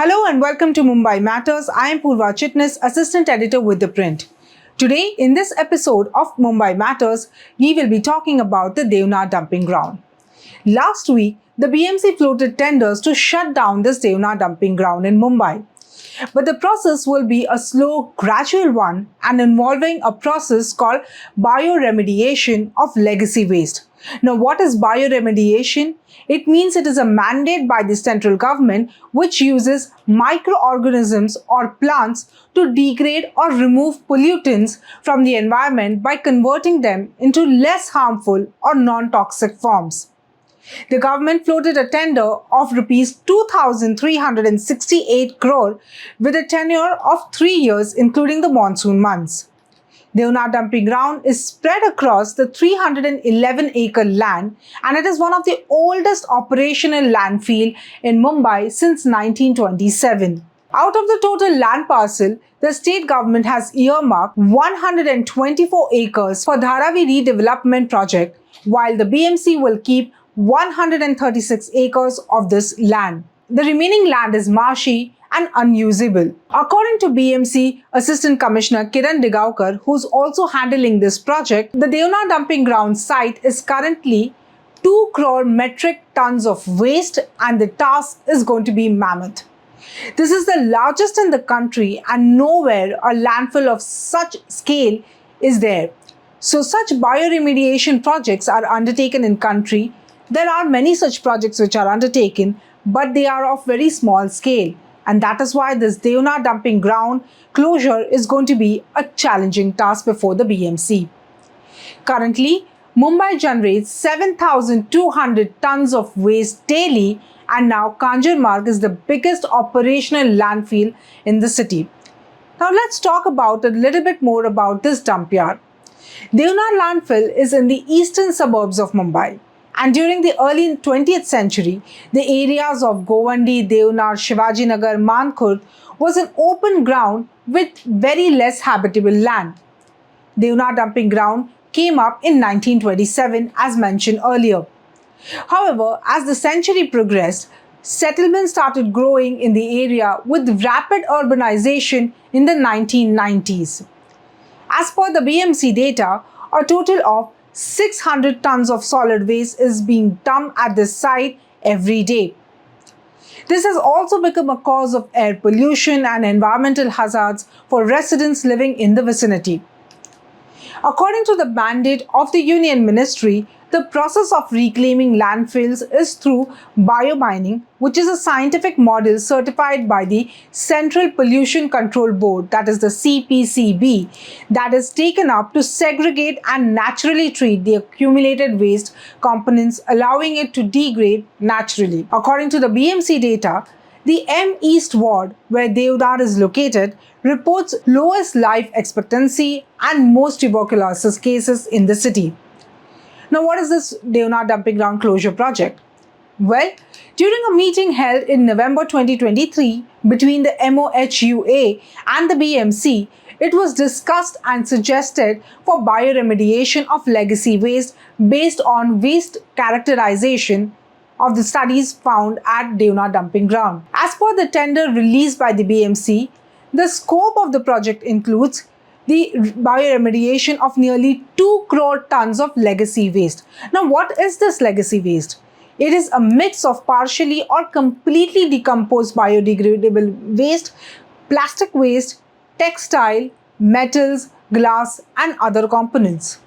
Hello and welcome to Mumbai Matters. I am Purva Chitnis, Assistant Editor with ThePrint. Today, in this episode of Mumbai Matters, we will be talking about the Deonar Dumping Ground. Last week, the BMC floated tenders to shut down this Deonar Dumping Ground in Mumbai. But the process will be a slow, gradual one and involving a process called bioremediation of legacy waste. Now, what is bioremediation? It means it is a mandate by the central government which uses microorganisms or plants to degrade or remove pollutants from the environment by converting them into less harmful or non-toxic forms. The government floated a tender of Rs 2,368 crore with a tenure of 3 years including the monsoon months. Deonar Dumping Ground is spread across the 311-acre land and it is one of the oldest operational landfill in Mumbai since 1927. Out of the total land parcel, the state government has earmarked 124 acres for Dharavi redevelopment project, while the BMC will keep 136 acres of this land. The remaining land is marshy and unusable. According to BMC Assistant Commissioner Kiran Digaukar, who's also handling this project, the Deonar Dumping Ground site is currently 2 crore metric tons of waste and the task is going to be mammoth. This is the largest in the country and nowhere a landfill of such scale is there. So such bioremediation projects are undertaken in country. There are many such projects which are undertaken, but they are of very small scale. And that is why this Deonar Dumping Ground closure is going to be a challenging task before the BMC. Currently, Mumbai generates 7,200 tons of waste daily, and now Kanjurmarg is the biggest operational landfill in the city. Now let's talk about a little bit more about this dump yard. Deonar landfill is in the eastern suburbs of Mumbai. And during the early 20th century, the areas of Govandi, Deonar, Shivajinagar, Mankhurd was an open ground with very less habitable land. Deonar Dumping Ground came up in 1927 as mentioned earlier. However, as the century progressed, settlements started growing in the area with rapid urbanization in the 1990s. As per the BMC data, a total of 600 tons of solid waste is being dumped at this site every day. This has also become a cause of air pollution and environmental hazards for residents living in the vicinity. According to the mandate of the Union Ministry, the process of reclaiming landfills is through biomining, which is a scientific model certified by the Central Pollution Control Board, that is the CPCB, that is taken up to segregate and naturally treat the accumulated waste components, allowing it to degrade naturally. According to the BMC data, the M East Ward, where Deonar is located, reports lowest life expectancy and most tuberculosis cases in the city. Now, what is this Deonar Dumping Ground closure project? Well, during a meeting held in November 2023 between the MOHUA and the BMC, it was discussed and suggested for bioremediation of legacy waste based on waste characterization of the studies found at Deonar Dumping Ground. As per the tender released by the BMC, the scope of the project includes the bioremediation of nearly 2 crore tons of legacy waste. Now, what is this legacy waste? It is a mix of partially or completely decomposed biodegradable waste, plastic waste, textile, metals, glass, and other components.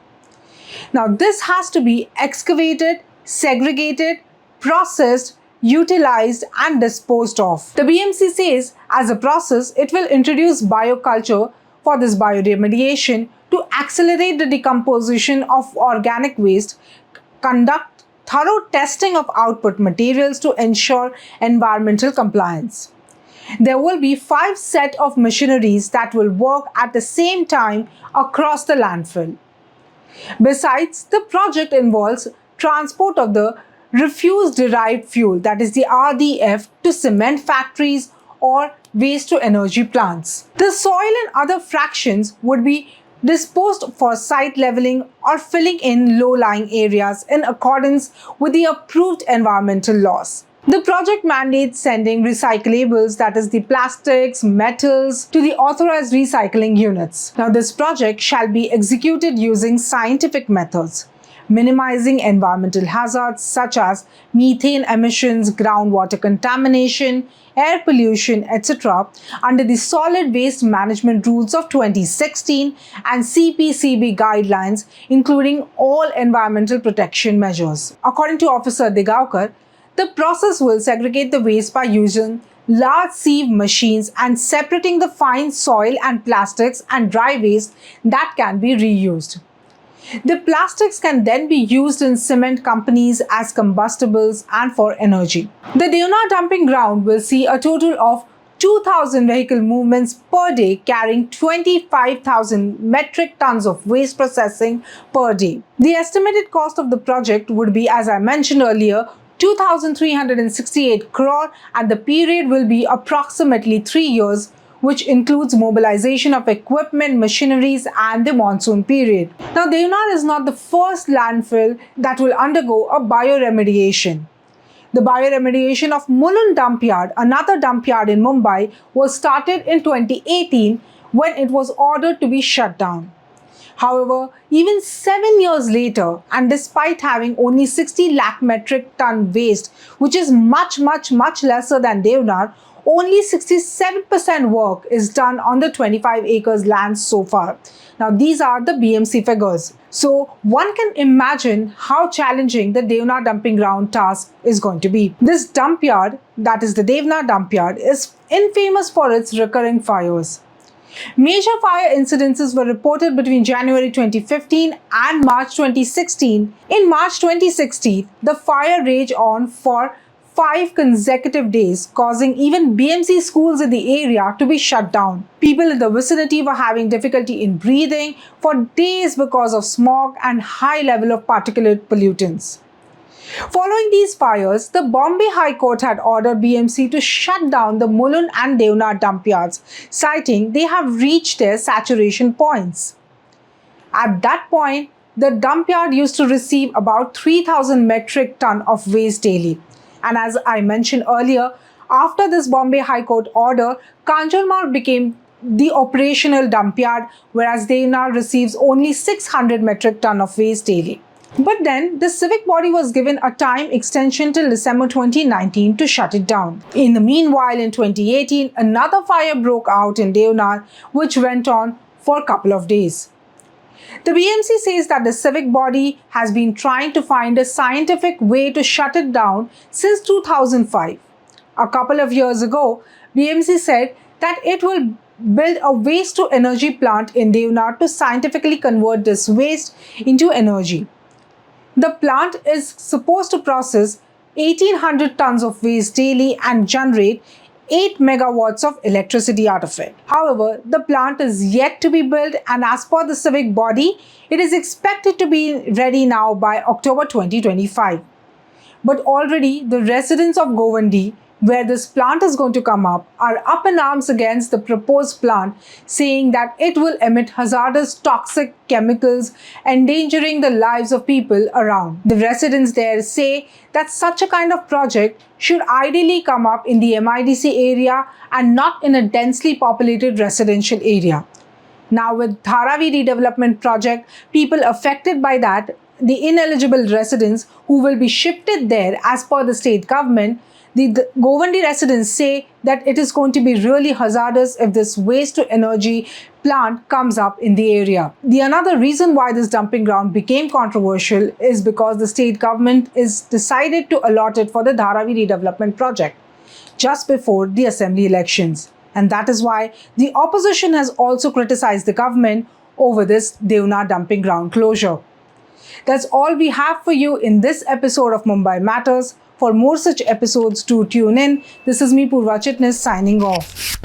Now, this has to be excavated, segregated, processed, utilized, and disposed of. The BMC says, as a process, it will introduce bioculture for this bioremediation to accelerate the decomposition of organic waste, conduct thorough testing of output materials to ensure environmental compliance. There will be 5 sets of machineries that will work at the same time across the landfill. Besides, the project involves transport of the refuse-derived fuel, that is the RDF, to cement factories or waste-to-energy plants. The soil and other fractions would be disposed for site leveling or filling in low-lying areas in accordance with the approved environmental laws. The project mandates sending recyclables, that is the plastics, metals, to the authorized recycling units. Now, this project shall be executed using scientific methods, minimizing environmental hazards such as methane emissions, groundwater contamination, air pollution, etc. under the Solid Waste Management Rules of 2016 and CPCB guidelines, including all environmental protection measures. According to Officer Digaukar, the process will segregate the waste by using large sieve machines and separating the fine soil and plastics and dry waste that can be reused. The plastics can then be used in cement companies as combustibles and for energy. The Deonar dumping ground will see a total of 2,000 vehicle movements per day carrying 25,000 metric tons of waste processing per day. The estimated cost of the project would be, as I mentioned earlier, 2,368 crore, and the period will be approximately 3 years, which includes mobilization of equipment, machineries, and the monsoon period. Now, Deonar is not the first landfill that will undergo a bioremediation. The bioremediation of Mulund dumpyard, another dumpyard in Mumbai, was started in 2018 when it was ordered to be shut down. However, even 7 years later, and despite having only 60 lakh metric ton waste, which is much lesser than Deonar, only 67% work is done on the 25 acres land so far. Now, these are the BMC figures. So, one can imagine how challenging the Deonar dumping ground task is going to be. This dump yard, that is the Deonar dump yard, is infamous for its recurring fires. Major fire incidences were reported between January 2015 and March 2016. In March 2016, the fire raged on for 5 consecutive days, causing even BMC schools in the area to be shut down. People in the vicinity were having difficulty in breathing for days because of smog and high level of particulate pollutants. Following these fires, the Bombay High Court had ordered BMC to shut down the Mulund and Deonar dump yards, citing they have reached their saturation points. At that point, the dump yard used to receive about 3,000 metric ton of waste daily. And as I mentioned earlier, after this Bombay High Court order, Kanjurmarg became the operational dump yard, whereas Deonar receives only 600 metric ton of waste daily. But then, the civic body was given a time extension till December 2019 to shut it down. In the meanwhile, in 2018, another fire broke out in Deonar, which went on for a couple of days. The BMC says that the civic body has been trying to find a scientific way to shut it down since 2005. A couple of years ago, BMC said that it will build a waste-to-energy plant in Deonar to scientifically convert this waste into energy. The plant is supposed to process 1,800 tons of waste daily and generate 8 megawatts of electricity out of it. However, the plant is yet to be built, and as per the civic body, it is expected to be ready now by October 2025. But already the residents of Govandi, where this plant is going to come are up in arms against the proposed plant, saying that it will emit hazardous toxic chemicals, endangering the lives of people around. The residents there say that such a kind of project should ideally come up in the MIDC area and not in a densely populated residential area. Now, with Dharavi redevelopment project, people affected by that, the ineligible residents who will be shifted there as per the state government, the Govandi residents say that it is going to be really hazardous if this waste-to-energy plant comes up in the area. The another reason why this dumping ground became controversial is because the state government is decided to allot it for the Dharavi redevelopment project just before the assembly elections. And that is why the opposition has also criticized the government over this Deonar dumping ground closure. That's all we have for you in this episode of Mumbai Matters. For more such episodes, do tune in. This is me, Purva Chitnis, signing off.